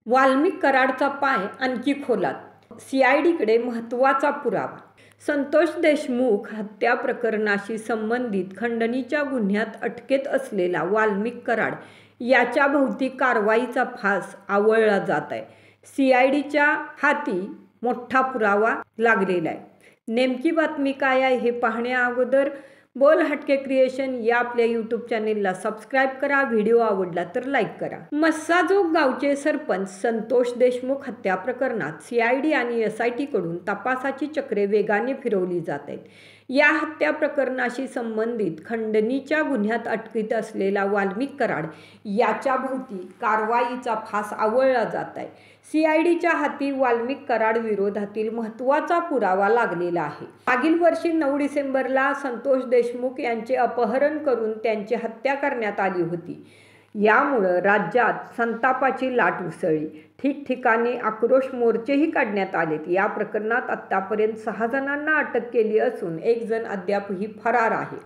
वाल्मिक कराडचा पाय आणखी खोलात, सीआयडीकडे महत्त्वाचा पुरावा. संतोष देशमुख हत्या प्रकरणाशी संबंधित खंडणीच्या गुन्ह्यात अटकेत असलेला वाल्मिक कराड याच्या भोवती कारवाईचा फास आवळला जात आहे. सीआयडीच्या हाती मोठा पुरावा लागलेला आहे. नेमकी बातमी काय आहे हे पाहण्या अगोदर बोल हटके क्रिएशन या आपल्या यूट्यूब चॅनेलला सबस्क्राईब करा. व्हिडिओ आवडला तर लाईक करा. मस्साजोग गावचे सरपंच संतोष देशमुख हत्या प्रकरणात सीआयडी आणि एसआयटी कडून तपासाची चक्रे वेगाने फिरवली जात आहेत. या हत्या प्रकरणाशी संबंधित खंडणीच्या गुन्ह्यात अटकेत असलेला वाल्मिक कराड याच्या भोवती कारवाईचा फास आवळला जात आहे. सीआयडीच्या हाती वाल्मिक कराड विरोधातील महत्त्वाचा पुरावा लागलेला आहे. मागील वर्षी 9 डिसेंबरला संतोष देशमुख यांचे अपहरण करून त्यांची हत्या करण्यात आली होती. यामुळं राज्यात संतापाची लाट उसळली. ठिकठिकाणी आक्रोश मोर्चेही काढण्यात आलेत. या प्रकरणात आत्तापर्यंत 6 जणांना अटक केली असून 1 जण अद्यापही फरार आहे.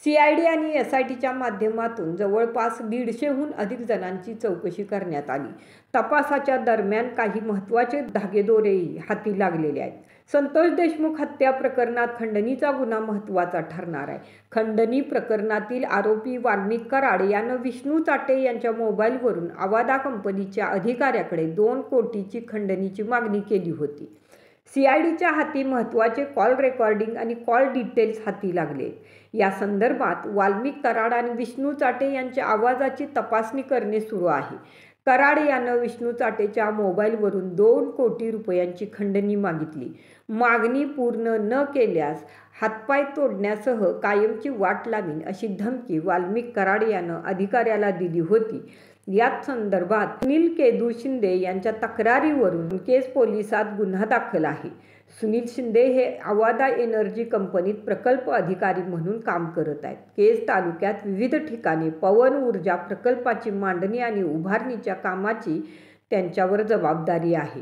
सीआयडी आणि एसआयटीच्या माध्यमातून जवळपास 150हून अधिक जणांची चौकशी करण्यात आली. तपासाच्या दरम्यान काही महत्त्वाचे धागेदोरेही हाती लागलेले आहेत. संतोष देशमुख हत्या प्रकरणात खंडणीचा गुन्हा महत्त्वाचा ठरणार आहे. खंडणी प्रकरणातील आरोपी वाल्मिक कराड यानं विष्णू चाटे यांच्या मोबाईलवरून अवादा कंपनीच्या अधिकाऱ्याकडे 2 कोटीची खंडणीची मागणी केली होती. सीआयडीच्या हाती महत्त्वाचे कॉल रेकॉर्डिंग आणि कॉल डिटेल्स हाती लागले. या संदर्भात वाल्मिक कराड आणि विष्णू चाटे यांच्या आवाजाची तपासणी करणे सुरू आहे. कराड यानं विष्णू चाटेच्या मोबाईलवरून 2 कोटी रुपयांची खंडणी मागितली. मागणी पूर्ण न केल्यास हातपाय तोडण्यासह कायमची वाट लावीन अशी धमकी वाल्मिक कराड यानं अधिकाऱ्याला दिली होती. याच संदर्भात सुनील केदू शिंदे यांच्या तक्रारीवरून केज पोलिसात गुन्हा दाखल आहे. सुनील शिंदे हे अवादा एनर्जी कंपनीत प्रकल्प अधिकारी म्हणून काम करत आहेत. केज तालुक्यात विविध ठिकाणी पवन ऊर्जा प्रकल्पाची मांडणी आणि उभारणीच्या कामाची त्यांच्यावर जबाबदारी आहे.